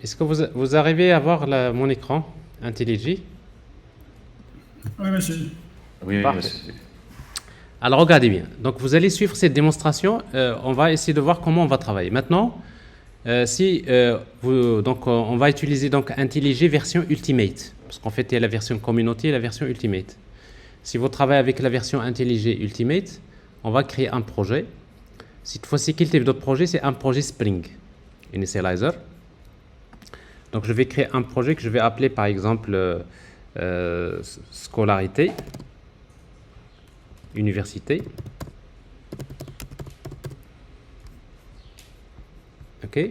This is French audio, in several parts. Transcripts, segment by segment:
Est-ce que vous arrivez à voir mon écran IntelliJ? Oui, monsieur. Oui, oui, Parfait. monsieur. Alors regardez bien. Donc vous allez suivre cette démonstration. On va essayer de voir comment on va travailler. Maintenant, on va utiliser donc IntelliJ version Ultimate, parce qu'en fait il y a la version Community et la version Ultimate. Si vous travaillez avec la version IntelliJ Ultimate, on va créer un projet. Cette fois-ci, quel type de projet? C'est un projet Spring Initializer. Donc je vais créer un projet que je vais appeler par exemple scolarité, université. OK.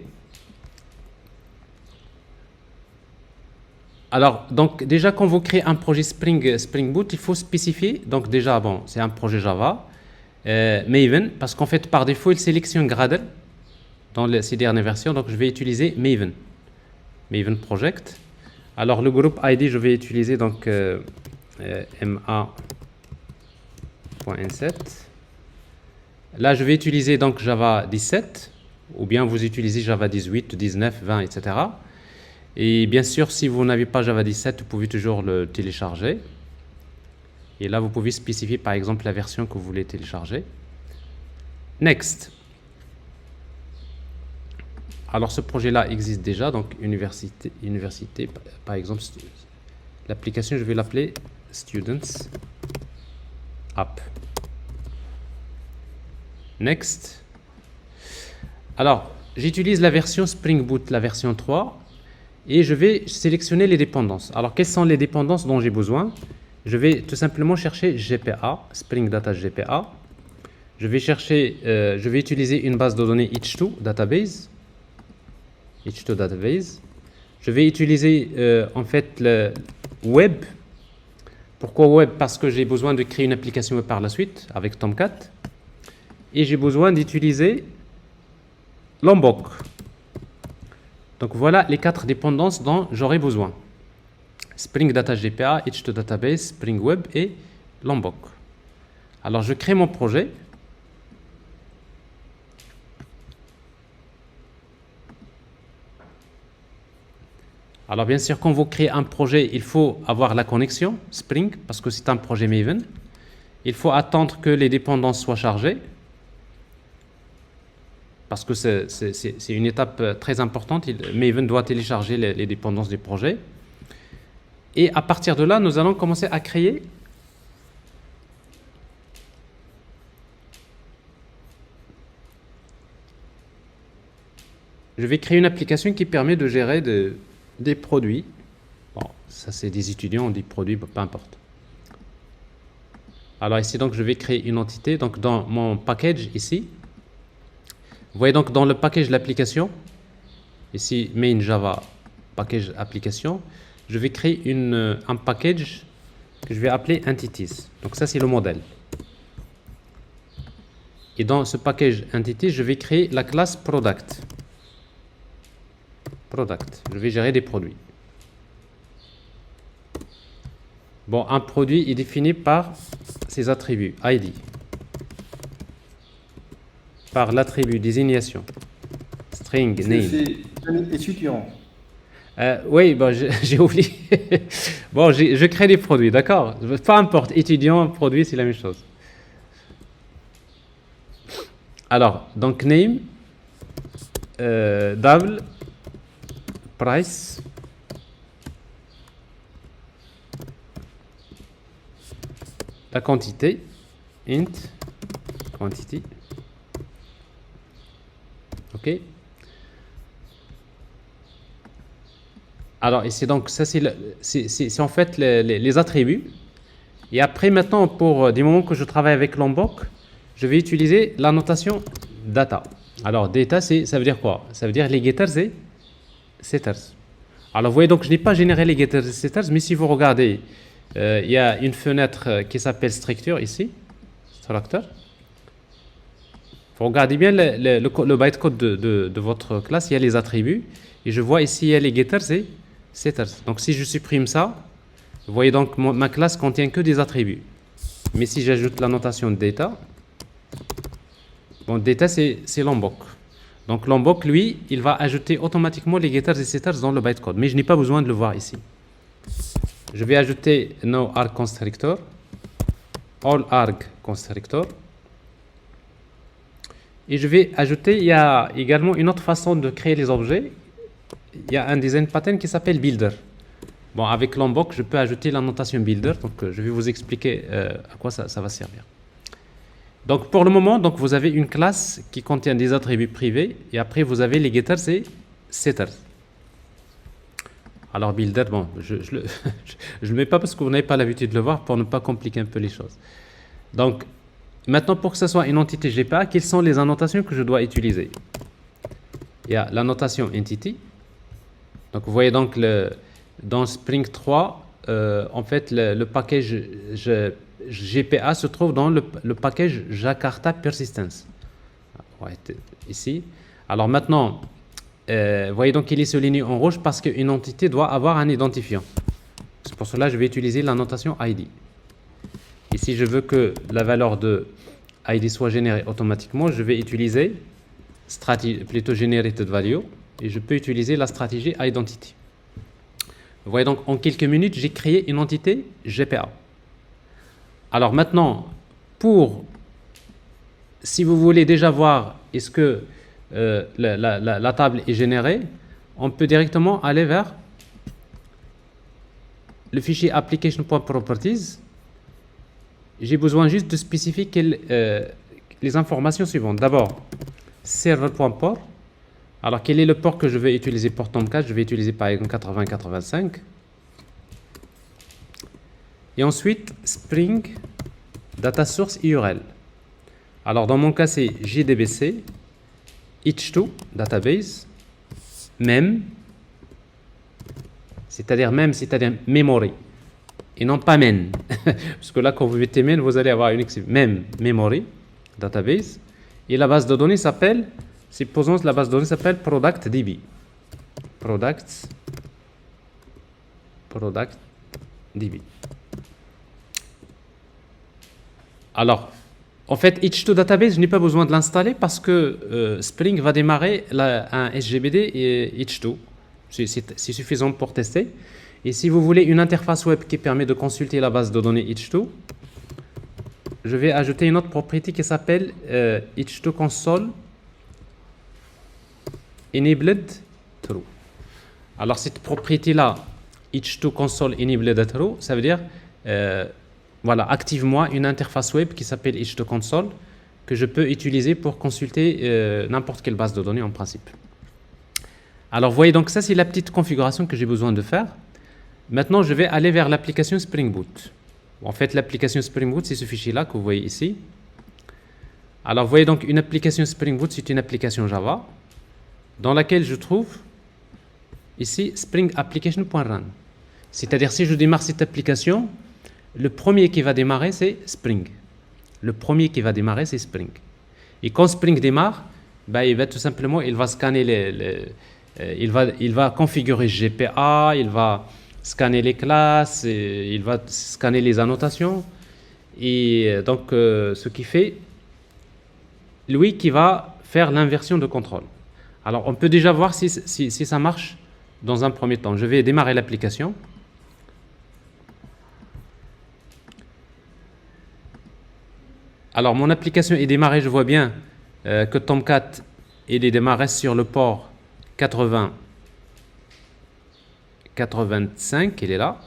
Alors, donc déjà quand vous créez un projet Spring Boot, il faut spécifier. Donc déjà, bon, c'est un projet Java, Maven, parce qu'en fait par défaut il sélectionne Gradle dans ces dernières versions. Donc je vais utiliser Maven Project. Alors le groupe ID, je vais utiliser donc ma.inset. Là, je vais utiliser donc Java 17, ou bien vous utilisez Java 18, 19, 20, etc. Et bien sûr, si vous n'avez pas Java 17, vous pouvez toujours le télécharger. Et là, vous pouvez spécifier par exemple la version que vous voulez télécharger. Next. Alors ce projet-là existe déjà, donc université, par exemple, l'application, je vais l'appeler Students App. Next. Alors, j'utilise la version Spring Boot, la version 3, et je vais sélectionner les dépendances. Alors, quelles sont les dépendances dont j'ai besoin? Je vais tout simplement chercher GPA, Spring Data GPA. Je vais utiliser une base de données H2 Database. Je vais utiliser en fait le web. Pourquoi web? Parce que j'ai besoin de créer une application web par la suite avec Tomcat. Et j'ai besoin d'utiliser Lombok. Donc voilà les 4 dépendances dont j'aurai besoin. Spring Data GPA, H2 Database, Spring Web et Lombok. Alors je crée mon projet. Alors bien sûr, quand vous créez un projet, il faut avoir la connexion Spring, parce que c'est un projet Maven. Il faut attendre que les dépendances soient chargées, parce que c'est une étape très importante. Maven doit télécharger les dépendances du projet. Et à partir de là, nous allons commencer à créer je vais créer une application qui permet de gérer des produits. Bon, ça c'est des étudiants, des produits, peu importe. Alors ici, donc, je vais créer une entité. Donc, dans mon package, ici, vous voyez donc dans le package de l'application, ici, main Java package application, je vais créer un package que je vais appeler entities. Donc, ça, c'est le modèle. Et dans ce package entities, je vais créer la classe product. Je vais gérer des produits. Bon, un produit est défini par ses attributs, ID, par l'attribut désignation, string, name. C'est étudiant. Oui, bon, j'ai oublié. Bon, je crée des produits, d'accord? Peu importe, étudiant, produit, c'est la même chose. Alors, donc name, double, price, la quantité, int, quantity, ok. Alors ici donc ça c'est en fait les attributs. Et après maintenant pour des moments que je travaille avec Lombok, je vais utiliser la notation data. Alors data ça veut dire quoi? Ça veut dire les getters et setters. Alors vous voyez donc je n'ai pas généré les getters et setters, mais si vous regardez il y a une fenêtre qui s'appelle structure ici, structure. Vous regardez bien le bytecode de votre classe, il y a les attributs et je vois ici il y a les getters et setters. Donc si je supprime ça, vous voyez donc ma classe contient que des attributs. Mais si j'ajoute la notation data, bon data c'est Lombok. Donc Lombok, lui, il va ajouter automatiquement les getters et setters dans le bytecode. Mais je n'ai pas besoin de le voir ici. Je vais ajouter no arg constructor, all arg constructor. Et je vais ajouter, il y a également une autre façon de créer les objets. Il y a un design pattern qui s'appelle builder. Bon, avec Lombok, je peux ajouter la notation builder. Donc, je vais vous expliquer à quoi ça va servir. Donc, pour le moment, donc, vous avez une classe qui contient des attributs privés. Et après, vous avez les getters et setters. Alors, builder, bon, je ne le mets pas parce que vous n'avez pas l'habitude de le voir pour ne pas compliquer un peu les choses. Donc, maintenant, pour que ce soit une entité GPA, quelles sont les annotations que je dois utiliser? Il y a la notation entity. Donc, vous voyez donc dans Spring 3, en fait, le package GPA se trouve dans le package Jakarta Persistence. Ouais, ici. Alors maintenant, vous voyez donc qu'il est souligné en rouge parce qu'une entité doit avoir un identifiant. C'est pour cela que je vais utiliser la notation ID. Et si je veux que la valeur de ID soit générée automatiquement, je vais utiliser generated value et je peux utiliser la stratégie identity. Vous voyez donc en quelques minutes, j'ai créé une entité GPA. Alors maintenant, si vous voulez déjà voir est-ce que la table est générée, on peut directement aller vers le fichier application.properties. J'ai besoin juste de spécifier les informations suivantes. D'abord, server.port. Alors, quel est le port que je vais utiliser pour Tomcat? Je vais utiliser par exemple 8085. Et ensuite, Spring Data Source URL. Alors, dans mon cas, c'est JDBC, H2, Database, mem, c'est-à-dire memory. Et non pas men. Parce que là, quand vous mettez men, vous allez avoir une exception. Mem, memory, database. Et la base de données s'appelle, supposons que la base de données s'appelle productDB. productDB. Alors, en fait, H2 Database, je n'ai pas besoin de l'installer parce que Spring va démarrer un SGBD et H2. C'est suffisant pour tester. Et si vous voulez une interface web qui permet de consulter la base de données H2, je vais ajouter une autre propriété qui s'appelle H2 Console Enabled True. Alors cette propriété-là, H2 Console Enabled True, ça veut dire, voilà, active-moi une interface web qui s'appelle H2 Console que je peux utiliser pour consulter n'importe quelle base de données en principe. Alors vous voyez donc ça c'est la petite configuration que j'ai besoin de faire. Maintenant, je vais aller vers l'application Spring Boot. En fait, l'application Spring Boot, c'est ce fichier-là que vous voyez ici. Alors, vous voyez donc une application Spring Boot, c'est une application Java dans laquelle je trouve ici Spring Application.run. C'est-à-dire, si je démarre cette application, le premier qui va démarrer, c'est Spring. Le premier qui va démarrer, c'est Spring. Et quand Spring démarre, bah, il va tout simplement, il va scanner il va configurer GPA, il va scanner les classes, il va scanner les annotations. Et donc, ce qui fait, lui qui va faire l'inversion de contrôle. Alors, on peut déjà voir si ça marche dans un premier temps. Je vais démarrer l'application. Alors, mon application est démarrée. Je vois bien que Tomcat, il est démarré sur le port 85, il est là.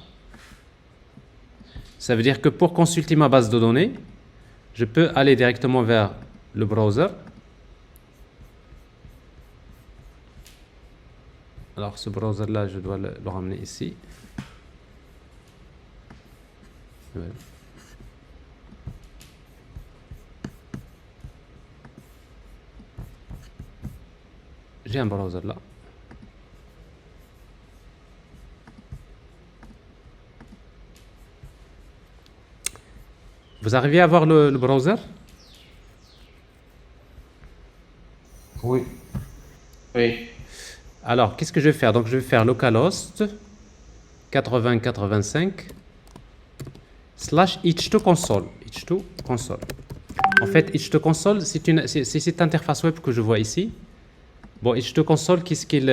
Ça veut dire que pour consulter ma base de données, je peux aller directement vers le browser. Alors ce browser-là, je dois le ramener ici. Ouais. J'ai un browser là. Vous arrivez à voir le browser? Oui. Oui. Alors, qu'est-ce que je vais faire? Donc, je vais faire localhost 8085 / H2 console. H2 console. En fait, H2 console, c'est cette interface web que je vois ici. Bon, H2 Console, qu'est-ce qu'il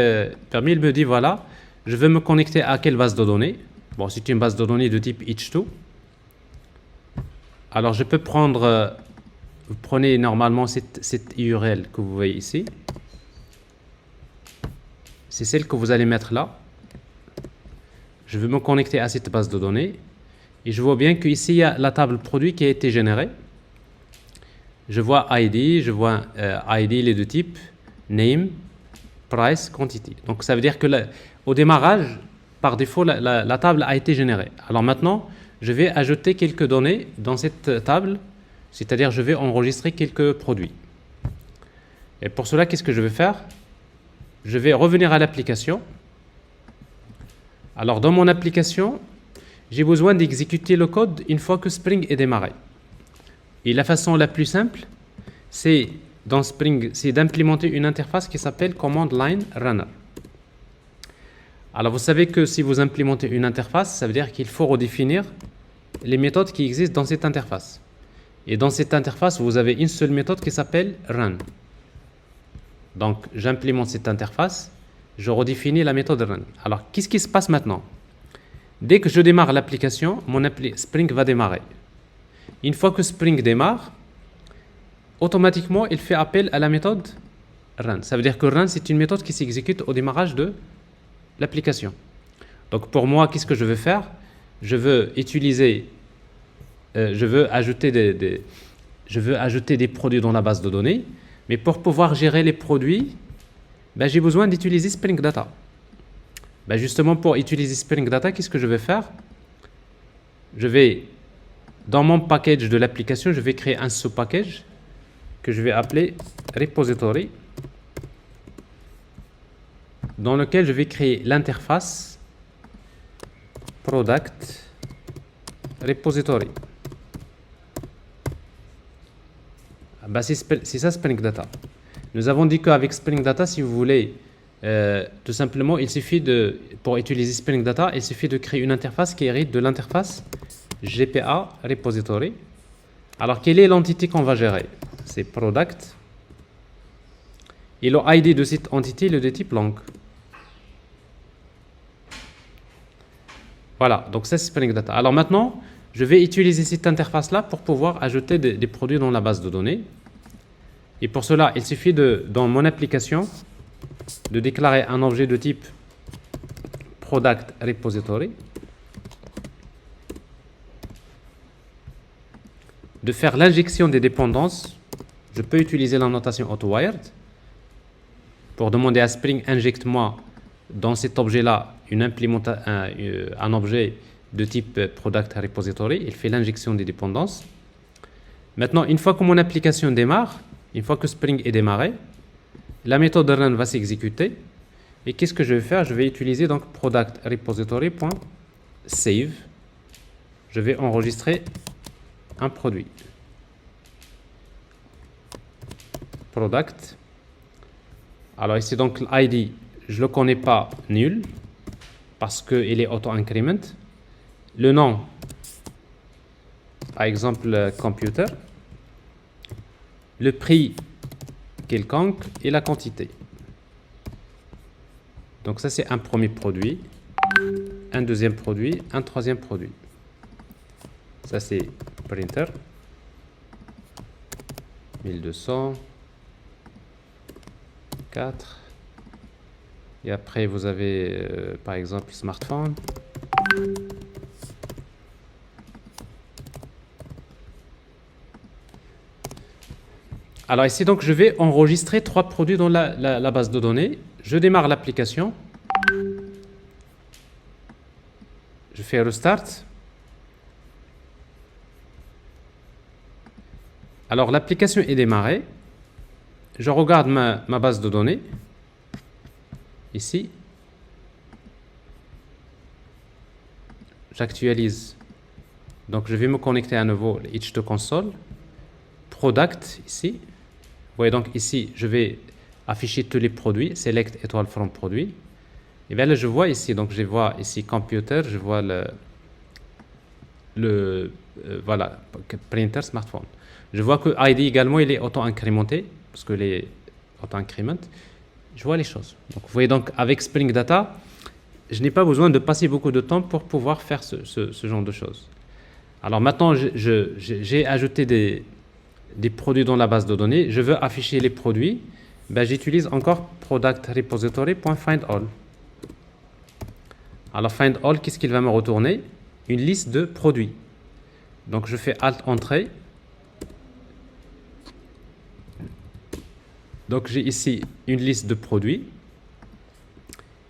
permet? Il me dit, voilà, je veux me connecter à quelle base de données? Bon, c'est une base de données de type H2. Alors, je peux prendre, vous prenez normalement cette URL que vous voyez ici. C'est celle que vous allez mettre là. Je veux me connecter à cette base de données. Et je vois bien qu'ici, il y a la table produit qui a été générée. Je vois ID, je vois ID, les deux types, name, price, quantity. Donc, ça veut dire que au démarrage, par défaut, la table a été générée. Alors maintenant, je vais ajouter quelques données dans cette table, c'est-à-dire je vais enregistrer quelques produits. Et pour cela, qu'est-ce que je vais faire? Je vais revenir à l'application. Alors, dans mon application, j'ai besoin d'exécuter le code une fois que Spring est démarré. Et la façon la plus simple, c'est dans Spring, c'est d'implémenter une interface qui s'appelle Command Line Runner. Alors, vous savez que si vous implémentez une interface, ça veut dire qu'il faut redéfinir les méthodes qui existent dans cette interface. Et dans cette interface, vous avez une seule méthode qui s'appelle Run. Donc, j'implémente cette interface, je redéfinis la méthode Run. Alors, qu'est-ce qui se passe maintenant? Dès que je démarre l'application, Spring va démarrer. Une fois que Spring démarre, automatiquement, il fait appel à la méthode Run. Ça veut dire que Run, c'est une méthode qui s'exécute au démarrage de l'application. Donc, pour moi, qu'est-ce que je veux faire? Je veux utiliser, je veux ajouter des produits dans la base de données, mais pour pouvoir gérer les produits, ben, j'ai besoin d'utiliser Spring Data. Ben, justement, pour utiliser Spring Data, qu'est-ce que je vais faire? Je vais, dans mon package de l'application, je vais créer un sous-package que je vais appeler repository, dans lequel je vais créer l'interface product repository. Ben, c'est ça Spring Data. Nous avons dit qu'avec Spring Data, si vous voulez, tout simplement, il suffit pour utiliser Spring Data, il suffit de créer une interface qui hérite de l'interface GPA repository. Alors, quelle est l'entité qu'on va gérer? C'est product. Et le ID de cette entité est de type long. Voilà, donc ça c'est Spring Data. Alors maintenant, je vais utiliser cette interface-là pour pouvoir ajouter des produits dans la base de données. Et pour cela, il suffit dans mon application, de déclarer un objet de type product repository, de faire l'injection des dépendances. Je peux utiliser la notation AutoWired pour demander à Spring, injecte-moi dans cet objet-là un objet de type product repository. Il fait l'injection des dépendances. Maintenant, une fois que mon application démarre, une fois que Spring est démarré, la méthode run va s'exécuter. Et qu'est-ce que je vais faire? Je vais utiliser donc product repository.save. Je vais enregistrer un produit. Product. Alors ici donc l'ID, je ne le connais pas nul parce qu'il est auto-increment. Le nom, par exemple computer. Le prix quelconque et la quantité. Donc ça c'est un premier produit, un deuxième produit, un troisième produit. Ça c'est printer, 1200, 4. Et après vous avez par exemple smartphone. Alors ici, donc, je vais enregistrer 3 produits dans la base de données. Je démarre l'application. Je fais restart. Alors, l'application est démarrée. Je regarde ma base de données. Ici. J'actualise. Donc, je vais me connecter à nouveau à H2 Console. Product, ici. Vous voyez donc ici, je vais afficher tous les produits, select étoile from produit. Et bien là, je vois ici, donc je vois ici computer, je vois voilà, printer, smartphone. Je vois que ID également, il est auto-incrémenté, parce que les auto-increment. Je vois les choses. Donc, vous voyez, donc, avec Spring Data, je n'ai pas besoin de passer beaucoup de temps pour pouvoir faire ce genre de choses. Alors maintenant, j'ai ajouté des produits dans la base de données. Je veux afficher les produits. Ben, j'utilise encore product repository.findAll. Alors findAll, qu'est-ce qu'il va me retourner? Une liste de produits. Donc je fais Alt Entrée. Donc j'ai ici une liste de produits.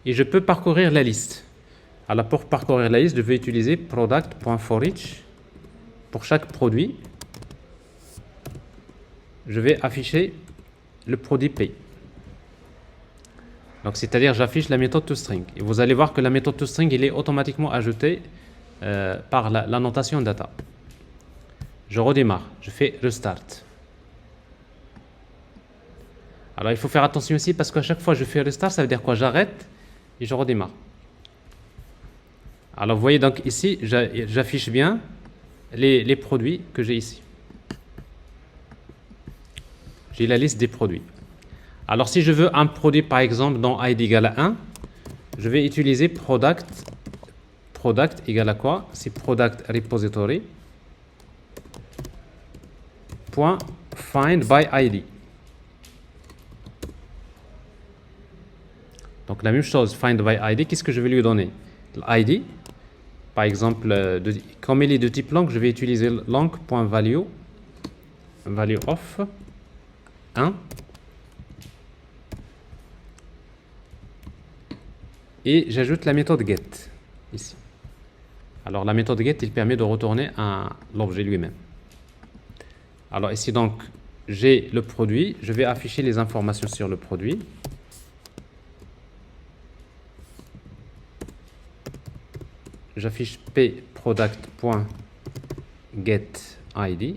Et je peux parcourir la liste. Alors pour parcourir la liste, je vais utiliser product.forEach. Pour chaque produit, je vais afficher le produit P. Donc c'est-à-dire j'affiche la méthode toString. Et vous allez voir que la méthode toString il est automatiquement ajoutée par la notation data. Je redémarre, je fais restart. Alors il faut faire attention ici parce qu'à chaque fois que je fais restart, ça veut dire quoi? J'arrête et je redémarre. Alors vous voyez donc ici, j'affiche bien les produits que j'ai ici. J'ai la liste des produits. Alors si je veux un produit par exemple dans id égale à 1, je vais utiliser product égale à quoi? C'est product repository point find by id. Donc la même chose, find by id, qu'est-ce que je vais lui donner? L'id, par exemple, comme il est de type long, je vais utiliser long.value, value of 1. Et j'ajoute la méthode get ici. Alors la méthode get, il permet de retourner l'objet lui-même. Alors ici donc, j'ai le produit, je vais afficher les informations sur le produit. J'affiche p product.getID,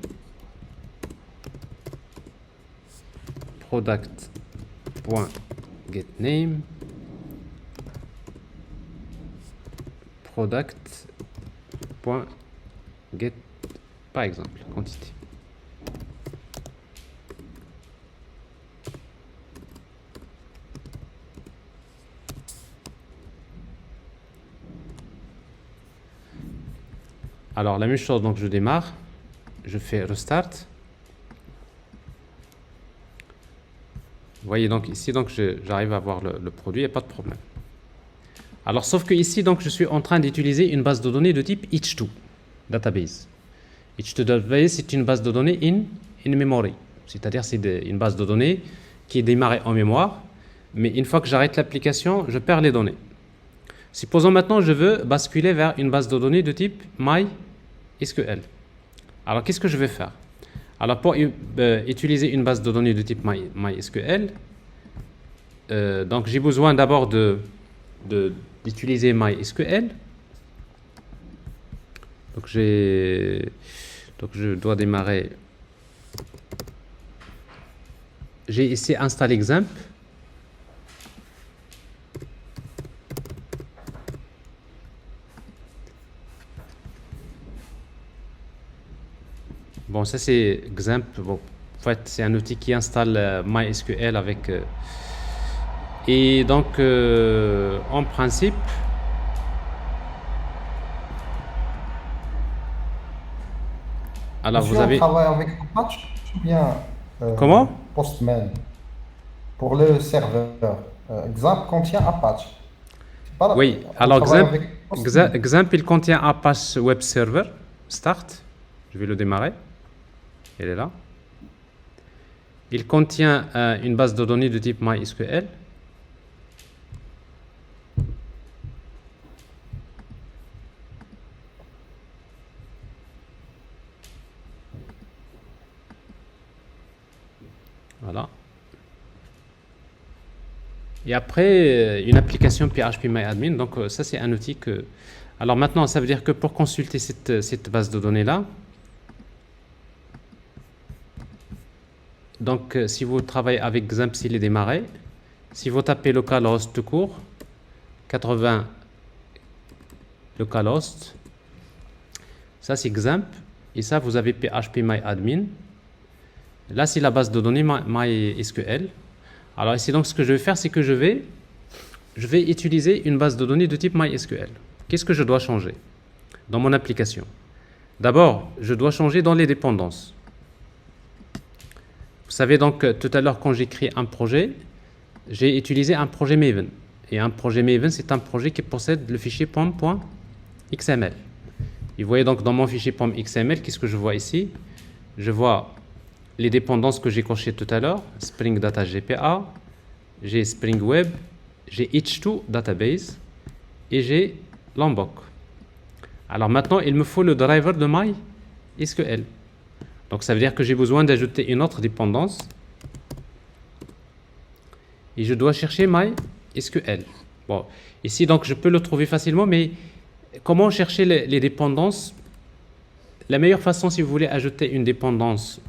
product.getName, product.get par exemple quantité. Alors la même chose, donc je démarre, je fais restart. Vous voyez donc ici, donc j'arrive à voir le produit, il n'y a pas de problème. Alors sauf que ici, donc je suis en train d'utiliser une base de données de type H2 database. H2 database, c'est une base de données in memory, c'est-à-dire c'est une base de données qui est démarrée en mémoire, mais une fois que j'arrête l'application, je perds les données. Supposons maintenant je veux basculer vers une base de données de type MySQL. Alors qu'est-ce que je vais faire? Alors pour utiliser une base de données de type MySQL, donc j'ai besoin d'abord d'utiliser MySQL. Donc je dois démarrer. J'ai ici installé XAMPP. Bon, ça c'est XAMPP. Bon, en fait, c'est un outil qui installe MySQL avec. Et donc, en principe, alors Monsieur, vous avez. on travaille avec Apache ou bien Comment? Postman pour le serveur. XAMPP contient Apache. C'est pas Oui, on alors travaille XAMPP, avec Postman. XAMPP, il contient Apache Web Server. Start. Je vais le démarrer. Il est là. Il contient une base de données de type MySQL. Voilà. Et après, une application PHPMyAdmin. Donc, ça, c'est un outil que... Alors maintenant, ça veut dire que pour consulter cette base de données-là, donc, si vous travaillez avec XAMPP, s'il est démarré, si vous tapez localhost tout court, 80 localhost, ça c'est XAMPP, et ça vous avez PHPMyAdmin. Là, c'est la base de données MySQL. Alors ici, donc, ce que je vais faire, c'est que je vais utiliser une base de données de type MySQL. Qu'est-ce que je dois changer dans mon application? D'abord, je dois changer dans les dépendances. Vous savez donc, tout à l'heure, quand j'ai créé un projet, j'ai utilisé un projet Maven. Et un projet Maven, c'est un projet qui possède le fichier pom.xml. Et vous voyez donc dans mon fichier pom.xml, qu'est-ce que je vois ici? Je vois les dépendances que j'ai cochées tout à l'heure, Spring Data GPA, j'ai Spring Web, j'ai H2 Database et j'ai Lombok. Alors maintenant, il me faut le driver de MySQL. Donc ça veut dire que j'ai besoin d'ajouter une autre dépendance. Et je dois chercher MySQL. Bon, ici donc je peux le trouver facilement, mais comment chercher les dépendances? La meilleure façon, si vous voulez ajouter une dépendance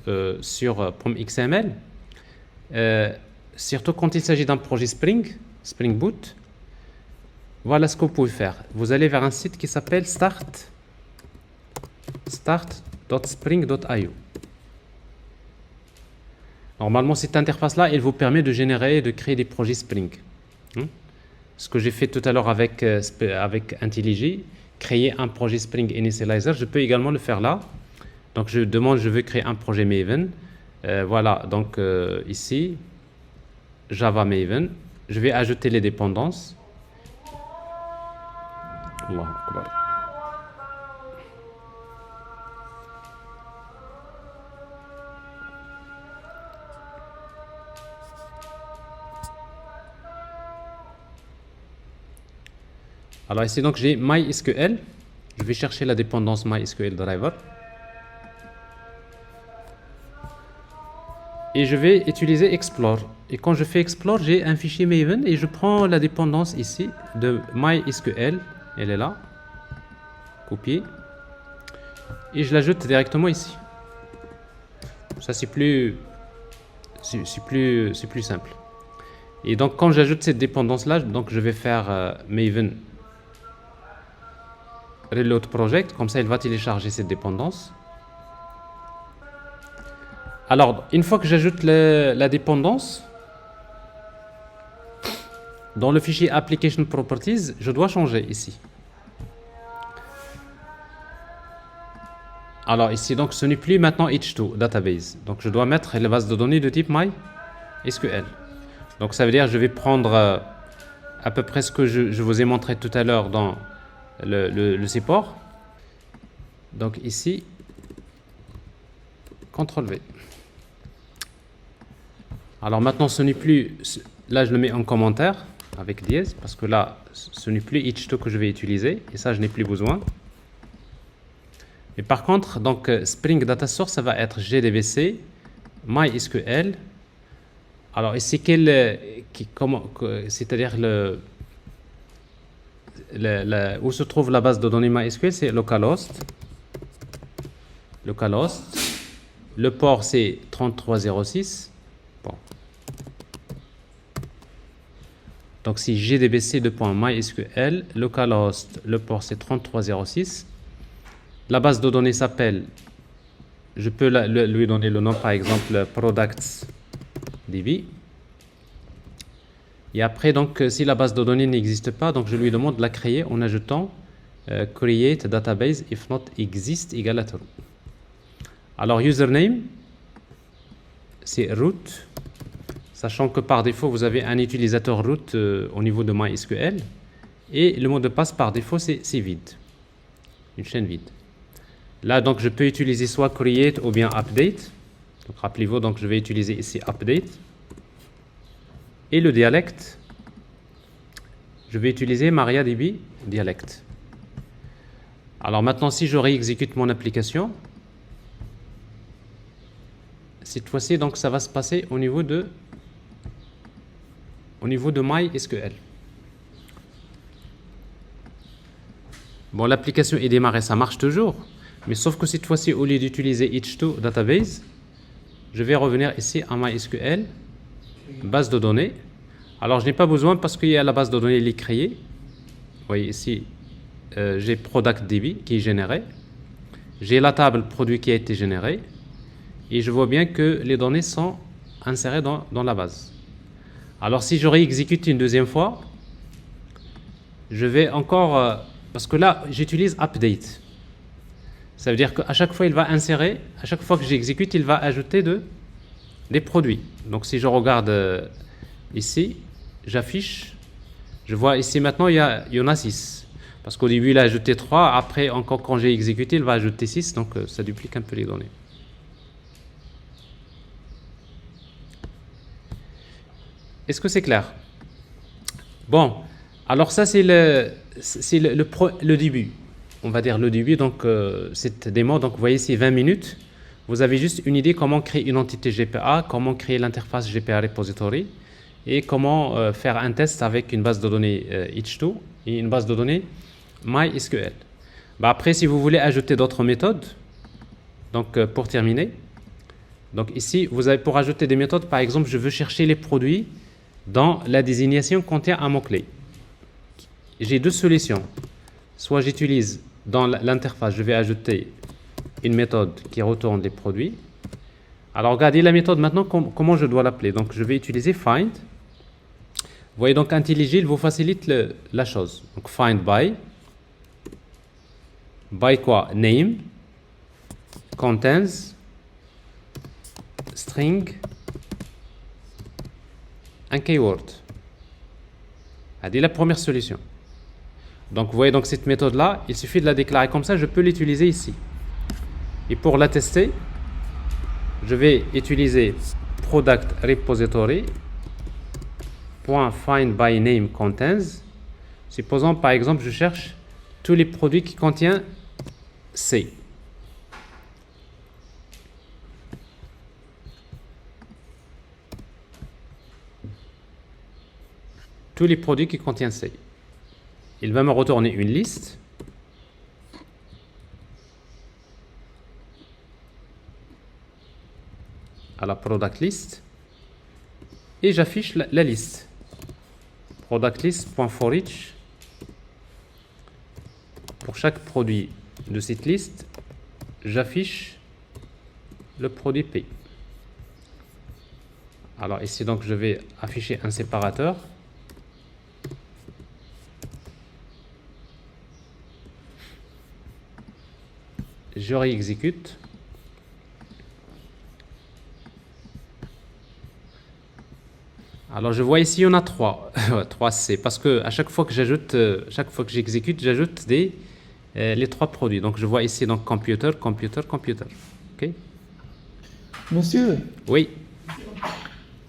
sur pom.xml, surtout quand il s'agit d'un projet Spring Boot, voilà ce que vous pouvez faire. Vous allez vers un site qui s'appelle start.spring.io. Normalement, cette interface-là, elle vous permet de générer et de créer des projets Spring. Ce que j'ai fait tout à l'heure avec IntelliJ, créer un projet Spring Initializer, je peux également le faire là. Donc, je demande, je veux créer un projet Maven. Voilà, donc ici, Java Maven. Je vais ajouter les dépendances. Allahu Akbar. Alors ici, donc, j'ai MySQL. Je vais chercher la dépendance MySQL Driver. Et je vais utiliser Explore. Et quand je fais Explore, j'ai un fichier Maven et je prends la dépendance ici de MySQL. Elle est là. Copier. Et je l'ajoute directement ici. Ça, c'est plus simple. Et donc, quand j'ajoute cette dépendance-là, donc je vais faire Maven Reload Project. Comme ça, il va télécharger cette dépendance. Alors, une fois que j'ajoute la dépendance, dans le fichier Application Properties, je dois changer ici. Alors ici, donc, ce n'est plus maintenant H2 Database. Donc, je dois mettre les bases de données de type MySQL. Donc, ça veut dire que je vais prendre à peu près ce que je vous ai montré tout à l'heure dans le support. Donc, ici, CTRL-V. Alors, maintenant, ce n'est plus... Là, je le mets en commentaire avec dièse, parce que là, ce n'est plus H2 que je vais utiliser. Et ça, je n'ai plus besoin. Mais par contre, donc Spring Data Source, ça va être GDBC, MySQL. Alors ici, c'est-à-dire où se trouve la base de données MySQL, c'est localhost. Localhost. Le port, c'est 3306. Bon. Donc c'est gdbc.mysql, localhost, le port, c'est 3306. La base de données s'appelle, je peux lui donner le nom par exemple productsDB. Et après, donc, si la base de données n'existe pas, donc je lui demande de la créer en ajoutant create database if not exist égale à true. Alors, username, c'est root, sachant que par défaut, vous avez un utilisateur root au niveau de MySQL. Et le mot de passe par défaut, c'est vide, une chaîne vide. Là, donc, je peux utiliser soit create ou bien update. Donc, rappelez-vous, donc, je vais utiliser ici update. Et le dialecte, je vais utiliser MariaDB dialecte. Alors maintenant, si je réexécute mon application, cette fois-ci, donc, ça va se passer au niveau de MySQL. Bon, l'application est démarrée, ça marche toujours. Mais sauf que cette fois-ci, au lieu d'utiliser H2 Database, je vais revenir ici à MySQL, base de données. Alors, je n'ai pas besoin parce qu'il y a la base de données qui est créée. Vous voyez ici, j'ai productDB qui est généré. J'ai la table produit qui a été générée. Et je vois bien que les données sont insérées dans la base. Alors si je réexécute une deuxième fois, je vais encore... parce que là, j'utilise update. Ça veut dire qu'à chaque fois, il va insérer, à chaque fois que j'exécute, il va ajouter des produits. Donc si je regarde ici, j'affiche, je vois ici maintenant, il y en a 6. Parce qu'au début, il a ajouté 3, après, encore quand j'ai exécuté, il va ajouter 6, donc ça duplique un peu les données. Est-ce que c'est clair? Bon, alors ça c'est le début. On va dire le début, donc cette démo, donc vous voyez c'est 20 minutes. Vous avez juste une idée comment créer une entité GPA, comment créer l'interface GPA Repository et comment faire un test avec une base de données H2 et une base de données MySQL. Bah après, si vous voulez ajouter d'autres méthodes, donc pour terminer, donc ici, vous avez pour ajouter des méthodes, par exemple, je veux chercher les produits dans la désignation contient un mot-clé. J'ai deux solutions. Soit j'utilise dans l'interface, je vais ajouter une méthode qui retourne les produits. Alors regardez la méthode maintenant, comment je dois l'appeler. Donc je vais utiliser find. Vous voyez donc IntelliJ vous facilite la chose. Donc find by quoi? Name contains string un keyword. C'est la première solution. Donc vous voyez donc cette méthode là, il suffit de la déclarer comme ça, je peux l'utiliser ici. Et pour la tester, je vais utiliser product repository .find by name contains. Supposons par exemple je cherche tous les produits qui contiennent C. Tous les produits qui contiennent C. Il va me retourner une liste. À la product list. Et j'affiche la liste. Product list.forEach. Pour chaque produit de cette liste, j'affiche le produit P. Alors ici donc je vais afficher un séparateur. Je réexécute. Alors je vois ici, on a 3 C, parce que à chaque fois que j'ajoute, chaque fois que j'exécute, j'ajoute les 3 produits. Donc je vois ici donc computer. Ok? Monsieur, Oui.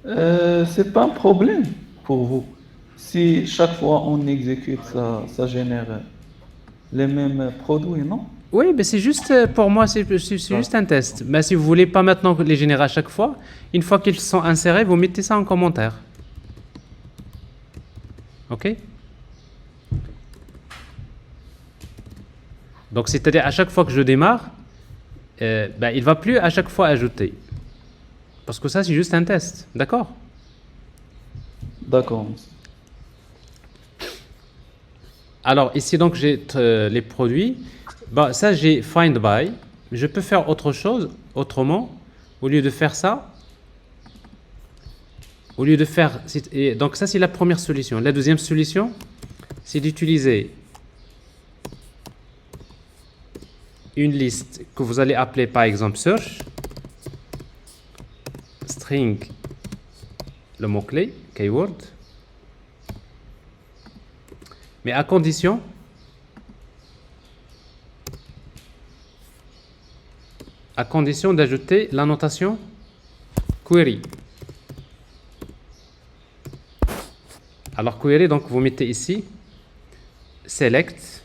c'est pas un problème pour vous. Si chaque fois on exécute, ça génère les mêmes produits, non? Oui, mais c'est juste pour moi, c'est juste un test. Mais si vous voulez pas maintenant les générer à chaque fois, une fois qu'ils sont insérés, vous mettez ça en commentaire. Ok? Donc c'est-à-dire à chaque fois que je démarre, il va plus à chaque fois ajouter. Parce que ça c'est juste un test, d'accord? D'accord. Alors ici donc j'ai les produits. Bah, ça j'ai find by. Je peux faire autre chose autrement. Au lieu de faire ça, au lieu de faire... donc ça c'est la première solution. La deuxième solution, c'est d'utiliser une liste que vous allez appeler par exemple search, string, le mot-clé, keyword, mais à condition d'ajouter la notation query. Alors query, donc vous mettez ici select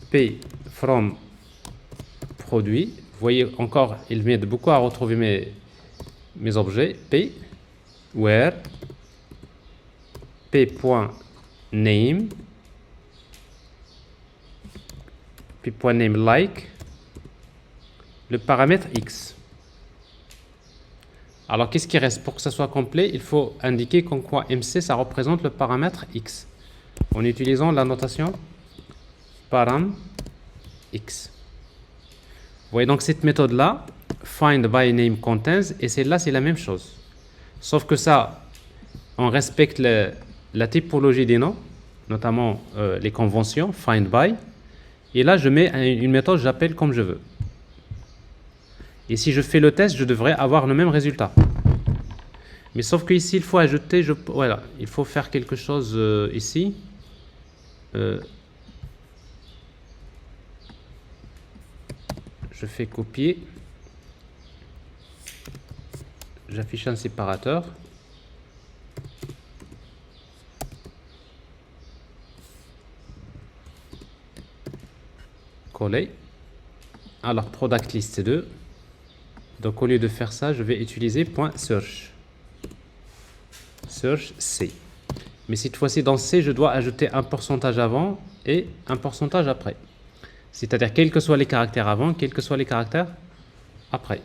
p from produit. Vous voyez encore, il m'aide beaucoup à retrouver mes objets. P where p.name p.name like le paramètre x. Alors qu'est-ce qui reste? Pour que ça soit complet, il faut indiquer qu'en quoi MC ça représente le paramètre x en utilisant la notation param x. Vous voyez donc cette méthode là, find by name contains, et celle-là c'est la même chose. Sauf que ça, on respecte la typologie des noms, notamment les conventions, find by. Et là, je mets une méthode, j'appelle comme je veux. Et si je fais le test, je devrais avoir le même résultat. Mais sauf qu'ici, il faut ajouter, voilà, il faut faire quelque chose ici. Je fais copier. J'affiche un séparateur. Coller. Alors, product list 2. Donc, au lieu de faire ça, je vais utiliser .search. Search C. Mais cette fois-ci, dans C, je dois ajouter un pourcentage avant et un pourcentage après. C'est-à-dire, quels que soient les caractères avant, quels que soient les caractères après.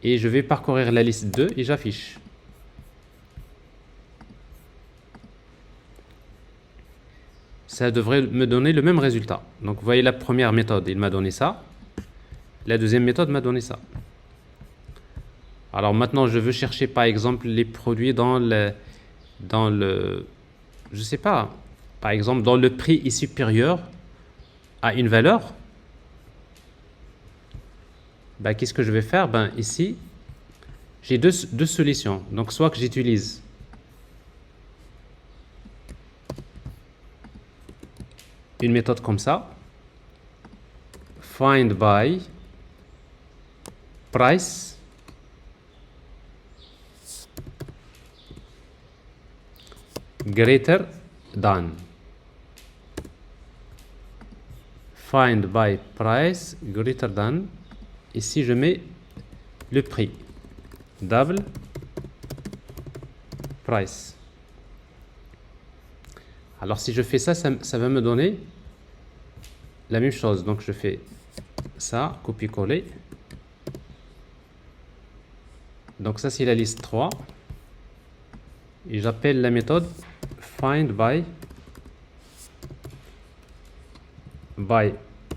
Et je vais parcourir la liste 2 et j'affiche. Ça devrait me donner le même résultat. Donc, vous voyez la première méthode, il m'a donné ça. La deuxième méthode m'a donné ça. Alors maintenant, je veux chercher par exemple les produits dans le je sais pas, par exemple dans le prix est supérieur à une valeur. Ben, qu'est-ce que je vais faire? Ben, ici, j'ai deux solutions. Donc soit que j'utilise une méthode comme ça, find by price greater than. Find by price greater than. Ici, je mets le prix. Double price. Alors, si je fais ça, ça va me donner la même chose. Donc, je fais ça, copier-coller. Donc, ça, c'est la liste 3. Et j'appelle la méthode find by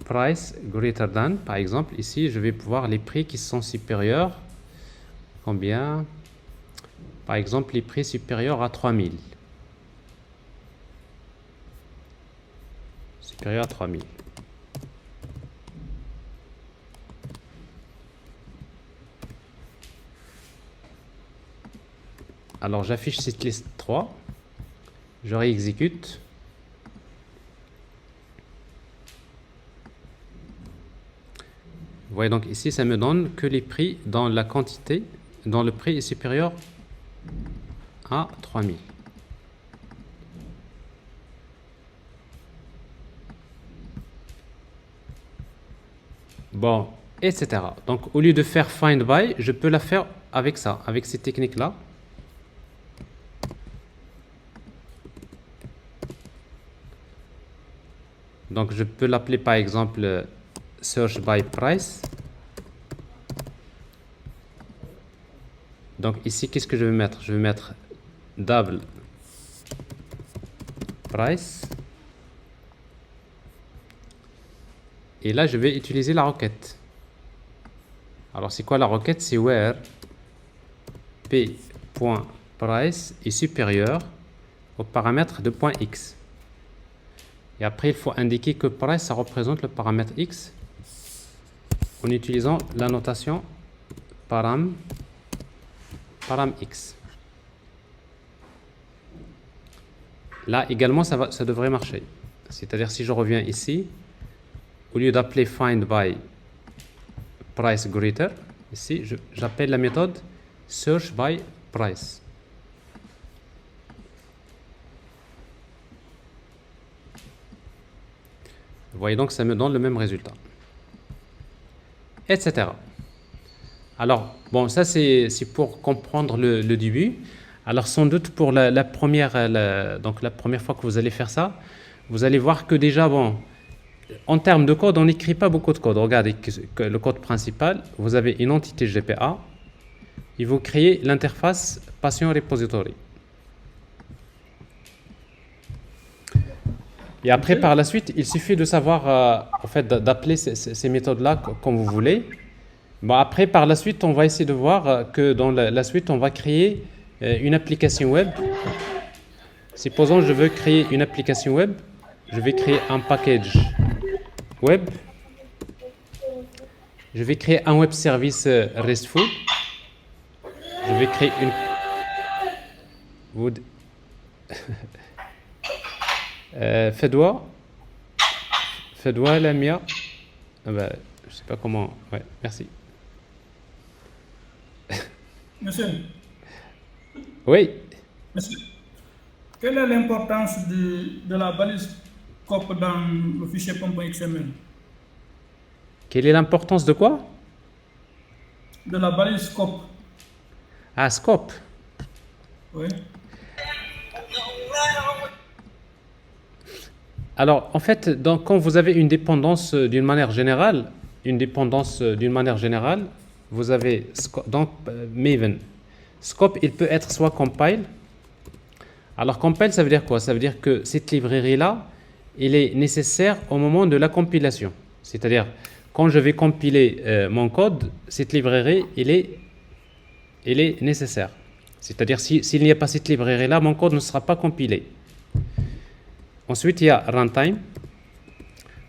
price greater than. Par exemple, ici, je vais pouvoir les prix qui sont supérieurs. Combien? Par exemple, les prix supérieurs à 3000. Supérieur à 3000. Alors, j'affiche cette liste 3. Je réexécute. Vous voyez donc ici, ça me donne que les prix dans la quantité, dans le prix est supérieur à 3000. Bon, etc. Donc, au lieu de faire find by, je peux la faire avec ça, avec ces techniques-là. Donc, je peux l'appeler par exemple search by price. Donc, ici, qu'est-ce que je vais mettre? Je vais mettre double price. Et là, je vais utiliser la requête. Alors, c'est quoi la requête? C'est where p.price est supérieur au paramètre de .x. Et après, il faut indiquer que price, ça représente le paramètre x en utilisant la notation param x. Là également, ça devrait marcher. C'est-à-dire, si je reviens ici, au lieu d'appeler find by price greater, ici, j'appelle la méthode search by price. Vous voyez donc, ça me donne le même résultat. Etc. Alors, bon, ça c'est pour comprendre le début. Alors, sans doute pour la première fois que vous allez faire ça, vous allez voir que déjà, bon, en termes de code, on n'écrit pas beaucoup de code. Regardez que le code principal, vous avez une entité GPA et vous créez l'interface patient repository. Et après, par la suite, il suffit de savoir, en fait, d'appeler ces méthodes-là comme vous voulez. Bon, après, par la suite, on va essayer de voir que dans la suite, on va créer une application web. Supposons je veux créer une application web. Je vais créer un package web. Je vais créer un web service RESTful. Je vais créer une... Fedwa, Lamia. Ah bah, je sais pas comment. Ouais, merci. Monsieur, Oui. monsieur, quelle est l'importance de la balise scope dans le fichier .xml? Quelle est l'importance de quoi? De la balise scope, Ah, scope. oui. Alors, en fait, quand vous avez une dépendance d'une manière générale, vous avez donc Maven. Scope, il peut être soit compile. Alors, compile, ça veut dire quoi? Ça veut dire que cette librairie-là, elle est nécessaire au moment de la compilation. C'est-à-dire, quand je vais compiler mon code, cette librairie, elle est nécessaire. C'est-à-dire, s'il n'y a pas cette librairie-là, mon code ne sera pas compilé. Ensuite, il y a runtime.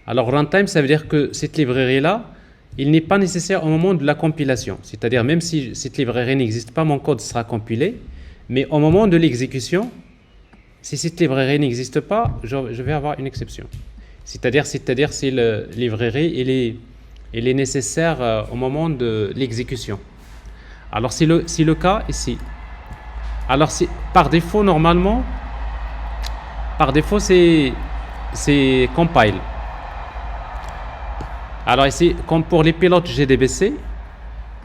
Alors, runtime, ça veut dire que cette librairie-là, il n'est pas nécessaire au moment de la compilation. C'est-à-dire, même si cette librairie n'existe pas, mon code sera compilé. Mais au moment de l'exécution, si cette librairie n'existe pas, je vais avoir une exception. C'est-à-dire si la librairie, elle est nécessaire au moment de l'exécution. Alors, c'est le cas ici. Alors, par défaut, normalement, c'est compile. Alors ici, comme pour les pilotes GDBC,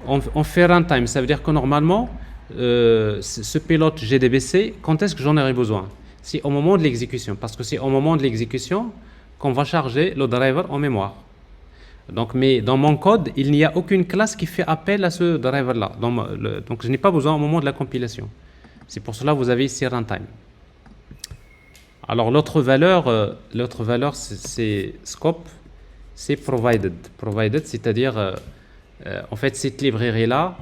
on fait runtime. Ça veut dire que normalement, ce pilote GDBC, quand est-ce que j'en aurai besoin? C'est au moment de l'exécution. Parce que c'est au moment de l'exécution qu'on va charger le driver en mémoire. Donc, mais dans mon code, il n'y a aucune classe qui fait appel à ce driver-là. Donc, je n'ai pas besoin au moment de la compilation. C'est pour cela que vous avez ici runtime. Alors, l'autre valeur, c'est scope, c'est provided. Provided, c'est-à-dire, en fait, cette librairie-là,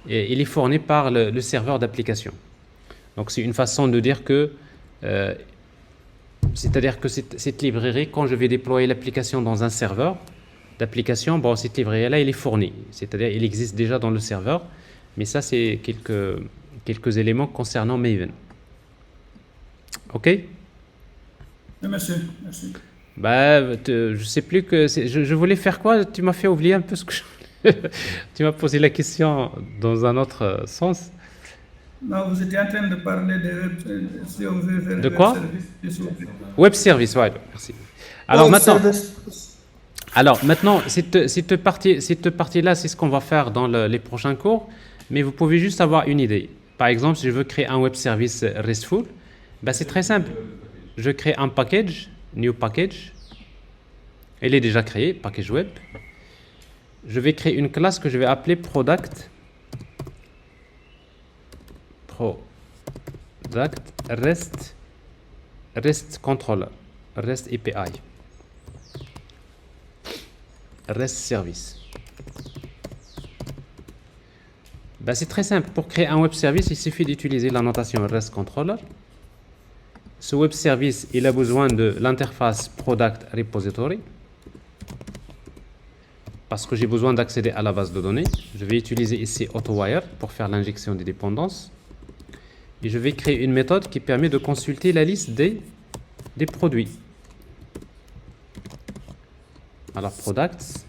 elle est fournie par le serveur d'application. Donc, c'est une façon de dire que, c'est-à-dire que cette librairie, quand je vais déployer l'application dans un serveur d'application, bon, cette librairie-là, elle est fournie. C'est-à-dire, elle existe déjà dans le serveur. Mais ça, c'est quelques éléments concernant Maven. OK? Oui, monsieur, merci. Bah, je sais plus que je voulais faire quoi? Tu m'as fait oublier un peu ce que tu m'as posé la question dans un autre sens. Non, vous étiez en train de parler si on veut faire De quoi? service. Web service, ouais, merci. Alors maintenant, cette partie-là, c'est ce qu'on va faire dans les prochains cours, mais vous pouvez juste avoir une idée. Par exemple, si je veux créer un web service RESTful, bah, c'est très simple. Je crée un package, new package. Elle est déjà créée, package web. Je vais créer une classe que je vais appeler product REST controller, REST API, REST service. Ben, c'est très simple. Pour créer un web service, il suffit d'utiliser la notation REST controller. Ce web service, il a besoin de l'interface product repository parce que j'ai besoin d'accéder à la base de données. Je vais utiliser ici AutoWire pour faire l'injection des dépendances. Et je vais créer une méthode qui permet de consulter la liste des produits. Alors, products.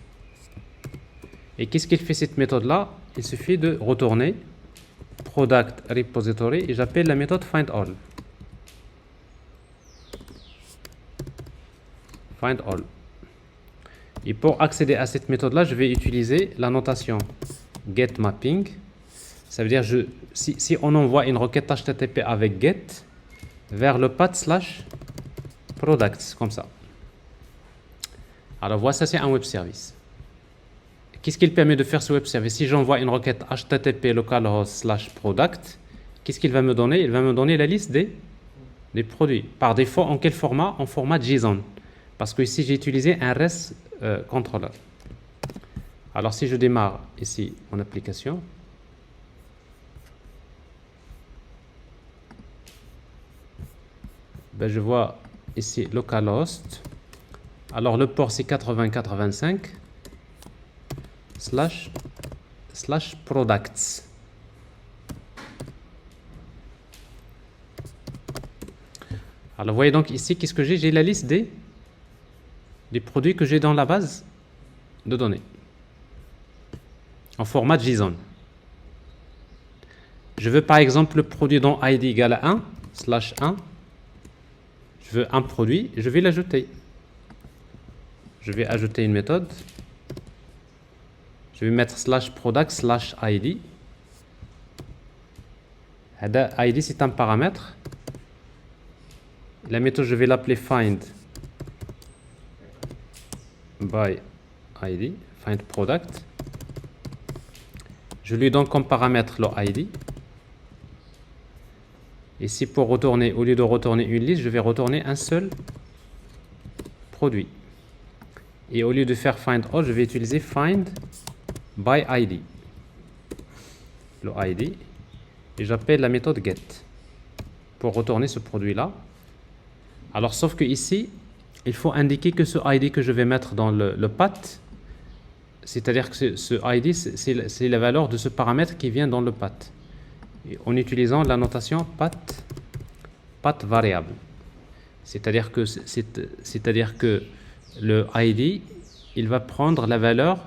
Et qu'est-ce qu'il fait cette méthode-là? Il suffit de retourner product repository et j'appelle la méthode findAll. Find all. Et pour accéder à cette méthode-là, je vais utiliser la notation getMapping. Ça veut dire si on envoie une requête HTTP avec get vers le path / products, comme ça. Alors, voilà, ça c'est un web service. Qu'est-ce qu'il permet de faire ce web service? Si j'envoie une requête HTTP localhost / product, qu'est-ce qu'il va me donner? Il va me donner la liste des produits. Par défaut, en quel format? En format JSON. Parce que ici, j'ai utilisé un REST controller. Alors si je démarre ici mon application, ben, je vois ici localhost. Alors le port c'est 8085 slash products. Alors vous voyez donc ici, qu'est-ce que j'ai? J'ai la liste des produits que j'ai dans la base de données en format JSON. Je veux par exemple le produit dont ID égale à 1, /1. Je veux un produit, je vais l'ajouter. Je vais ajouter une méthode. Je vais mettre /product/id. ID c'est un paramètre. La méthode je vais l'appeler find by ID, find product. Je lui donne comme paramètre le ID. Ici pour retourner, au lieu de retourner une liste, je vais retourner un seul produit. Et au lieu de faire find all, je vais utiliser find by ID. Le ID. Et j'appelle la méthode get pour retourner ce produit-là. Alors, sauf que ici, il faut indiquer que ce ID que je vais mettre dans le path, c'est-à-dire que ce ID, c'est la valeur de ce paramètre qui vient dans le path. En utilisant la notation path variable. C'est-à-dire que le ID, il va prendre la valeur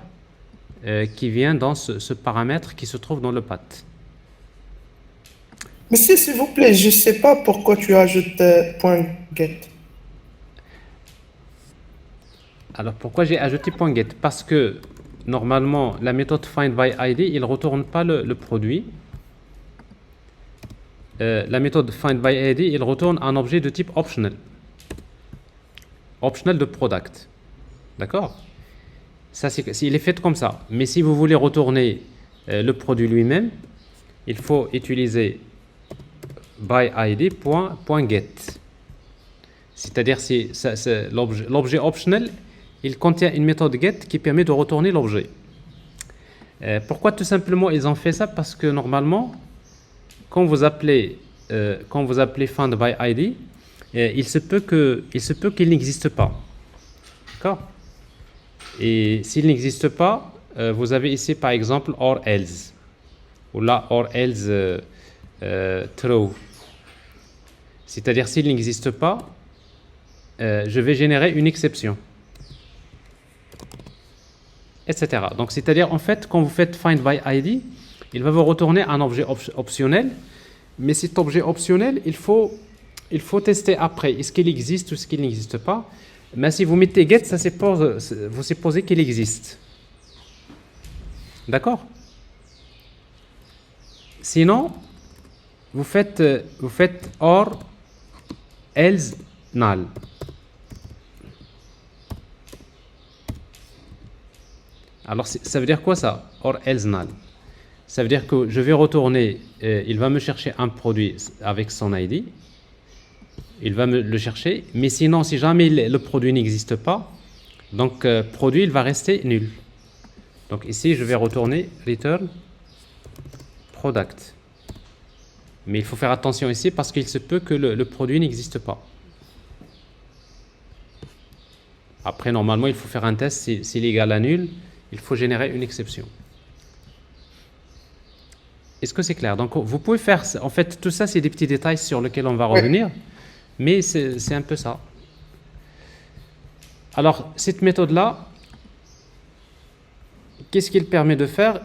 qui vient dans ce paramètre qui se trouve dans le path. Monsieur, s'il vous plaît, je ne sais pas pourquoi tu ajoutes .get. Alors, pourquoi j'ai ajouté .get? Parce que, normalement, la méthode findById, il ne retourne pas le produit. La méthode findById, il retourne un objet de type optional. Optional de product. D'accord? Ça, il est fait comme ça. Mais si vous voulez retourner le produit lui-même, il faut utiliser byid.get. C'est-à-dire l'objet optional, il contient une méthode get qui permet de retourner l'objet. Pourquoi tout simplement ils ont fait ça? Parce que normalement, quand vous appelez findById, il se peut qu'il n'existe pas. D'accord? Et s'il n'existe pas, vous avez ici par exemple or else, ou là or else true. C'est-à-dire s'il n'existe pas, je vais générer une exception, etc. Donc c'est-à-dire en fait quand vous faites findById, il va vous retourner un objet optionnel, mais cet objet optionnel, il faut tester après, est-ce qu'il existe ou est-ce qu'il n'existe pas. Mais si vous mettez get, vous supposez qu'il existe. D'accord? Sinon, vous faites or else null. Alors, ça veut dire quoi ça? Or else null. Ça veut dire que je vais retourner, il va me chercher un produit avec son ID. Il va me le chercher, mais sinon, si jamais le produit n'existe pas, donc produit, il va rester nul. Donc ici, je vais retourner return product. Mais il faut faire attention ici parce qu'il se peut que le produit n'existe pas. Après, normalement, il faut faire un test. S'il est égal à nul, il faut générer une exception. Est-ce que c'est clair? Donc, vous pouvez faire... En fait, tout ça, c'est des petits détails sur lesquels on va revenir. Mais c'est un peu ça. Alors, cette méthode-là, qu'est-ce qu'elle permet de faire?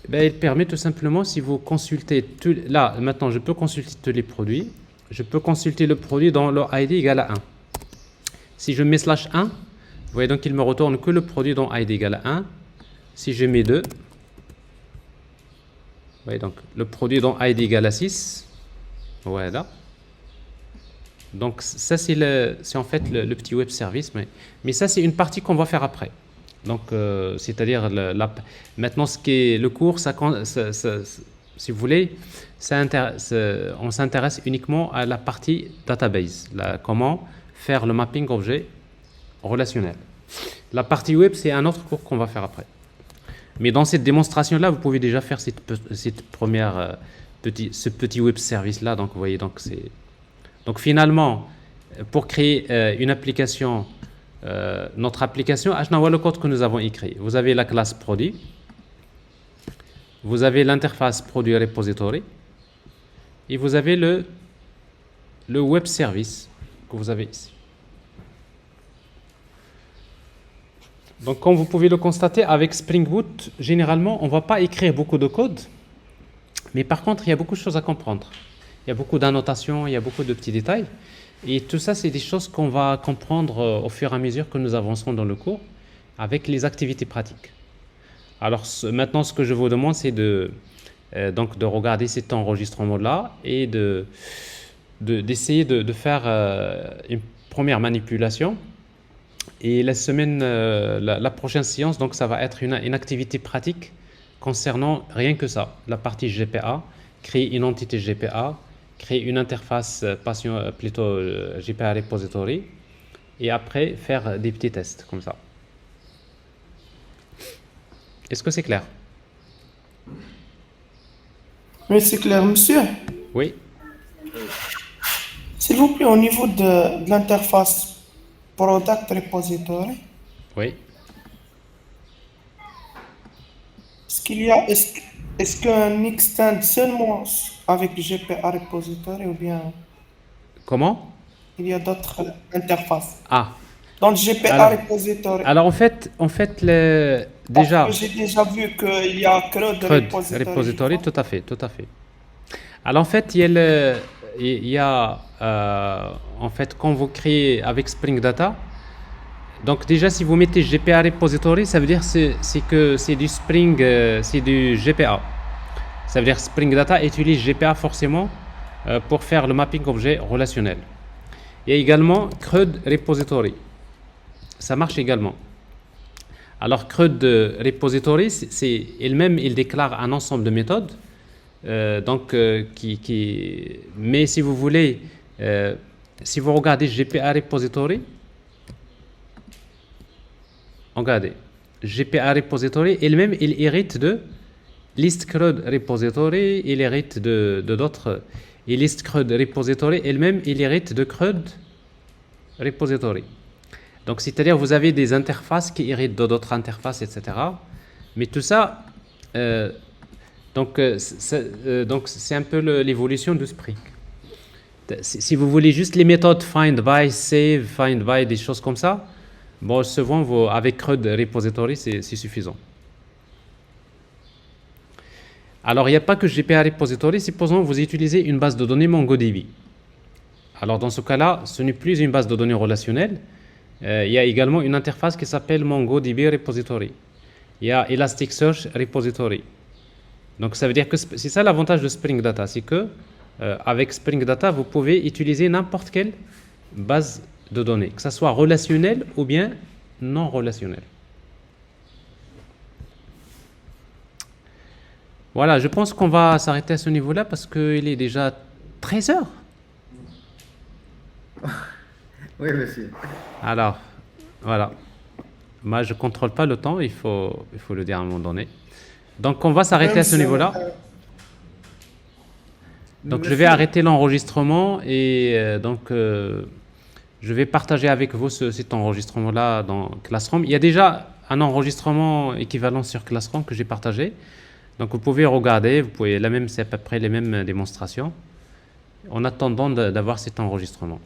Ben, elle permet tout simplement, si vous consultez... Là, maintenant, je peux consulter tous les produits. Je peux consulter le produit dont le ID égale à 1. Si je mets /1, vous voyez donc qu'il me retourne que le produit dont ID égale à 1. Si je mets 2, vous voyez donc le produit dont ID égale à 6. Voilà. Donc ça c'est en fait le petit web service, mais ça c'est une partie qu'on va faire après. Donc c'est-à-dire maintenant ce qui est le cours, si vous voulez, on s'intéresse uniquement à la partie database, comment faire le mapping objet relationnel. La partie web, c'est un autre cours qu'on va faire après. Mais dans cette démonstration-là, vous pouvez déjà faire cette première, ce petit web service-là. Donc, vous voyez, donc finalement, pour créer une application, notre application, je n'envoie le code que nous avons écrit. Vous avez la classe produit, vous avez l'interface produit repository, et vous avez le web service que vous avez ici. Donc, comme vous pouvez le constater, avec Spring Boot, généralement, on ne va pas écrire beaucoup de code, mais par contre, il y a beaucoup de choses à comprendre. Il y a beaucoup d'annotations, il y a beaucoup de petits détails. Et tout ça, c'est des choses qu'on va comprendre au fur et à mesure que nous avancerons dans le cours avec les activités pratiques. Alors, maintenant, ce que je vous demande, c'est donc de regarder cet enregistrement-là et d'essayer de faire une première manipulation. Et la semaine, la prochaine séance, donc ça va être une activité pratique concernant rien que ça, la partie GPA, créer une entité GPA, créer une interface plutôt GPA repository, et après faire des petits tests comme ça. Est-ce que c'est clair? Oui, c'est clair, monsieur. Oui. S'il vous plaît, au niveau de l'interface Product Repository, Oui. est-ce qu'un extend seulement avec GPA Repository ou bien Comment? il y a d'autres interfaces? Ah. Dans le GPA Repository. Alors en fait déjà. Parce que j'ai déjà vu qu'il y a CRUD Repository, tout à fait. Alors en fait, il y a en fait, quand vous créez avec Spring Data, donc déjà si vous mettez GPA Repository, ça veut dire que c'est du Spring, c'est du GPA. Ça veut dire Spring Data utilise GPA forcément pour faire le mapping objet relationnel. Il y a également CRUD Repository. Ça marche également. Alors CRUD Repository, elle-même, il déclare un ensemble de méthodes. Mais si vous voulez, si vous regardez GPA Repository, regardez, GPA Repository elle-même, il hérite de List CRUD Repository, il hérite de d'autres, et List CRUD Repository elle-même, il hérite de CRUD Repository. Donc, c'est-à-dire vous avez des interfaces qui héritent d'autres interfaces, etc. Mais tout ça, donc c'est un peu l'évolution de Spring. Si vous voulez juste les méthodes find by, save, find by, des choses comme ça, bon, souvent avec CRUD Repository, c'est suffisant. Alors, il n'y a pas que GPA Repository, supposons vous utilisez une base de données MongoDB. Alors, dans ce cas-là, ce n'est plus une base de données relationnelle. Il y a également une interface qui s'appelle MongoDB Repository. Il y a Elasticsearch Repository. Donc, ça veut dire que c'est ça l'avantage de Spring Data, c'est que avec Spring Data, vous pouvez utiliser n'importe quelle base de données, que ce soit relationnelle ou bien non relationnelle. Voilà, je pense qu'on va s'arrêter à ce niveau-là parce qu'il est déjà 13 heures. Oui, monsieur. Alors, voilà. Moi, je ne contrôle pas le temps, il faut le dire à un moment donné. Donc, on va s'arrêter à ce niveau-là. Donc, je vais arrêter l'enregistrement et je vais partager avec vous cet enregistrement-là dans Classroom. Il y a déjà un enregistrement équivalent sur Classroom que j'ai partagé. Donc, vous pouvez regarder, c'est à peu près les mêmes démonstrations en attendant d'avoir cet enregistrement.